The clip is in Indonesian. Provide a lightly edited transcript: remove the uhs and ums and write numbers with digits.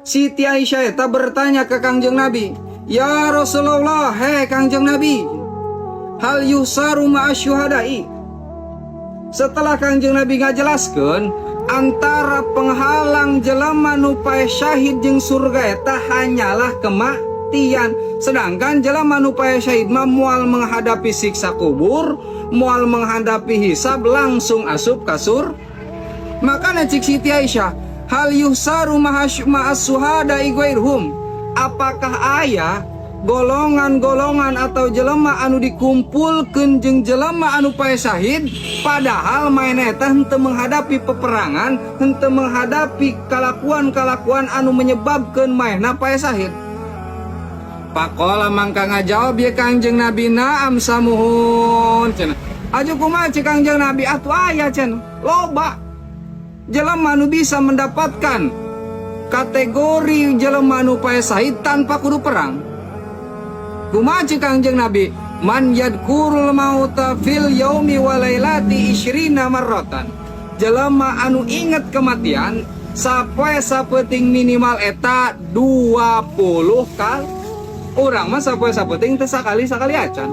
Siti Aisyah eta bertanya ke Kangjeng Nabi, "Ya Rasulullah, hei Kangjeng Nabi, hal yusaru ma'asyuhadai?" Setelah Kangjeng Nabi ngajelaskeun antara penghalang jelema nu pae syahid jeung surga eta hanyalah kematian, sedangkan jelema nu pae syahid mah moal menghadapi siksa kubur, moal menghadapi hisab langsung asup ka surga. Maka cik Siti Aisyah, hal yusaru ma'as suhada'i ghairhum, apakah aya golongan-golongan atau jelema anu dikumpulkeun jeung jelema anu pae syahid padahal maena eta henteu menghadapi peperangan, henteu menghadapi kalakuan-kalakuan anu menyebabkeun maena pae syahid. Pakola mangka ngajawab ya Kangjeng Nabi, "Naam samuhun." Cenah. Aju kumaha cik Kangjeng Nabi, atuh aya cenah. Loba jelema anu bisa mendapatkan kategori jelema anu pae syahid tanpa kudu perang. Kumaha cik Kangjeng Nabi, "Man yadkurul mauta fil yaumi wa lailati isyrina marratan." Jelema anu inget kematian sapoe sapeuting minimal eta 20 kali. Urang mah sapoe sapeuting teu sakali acan.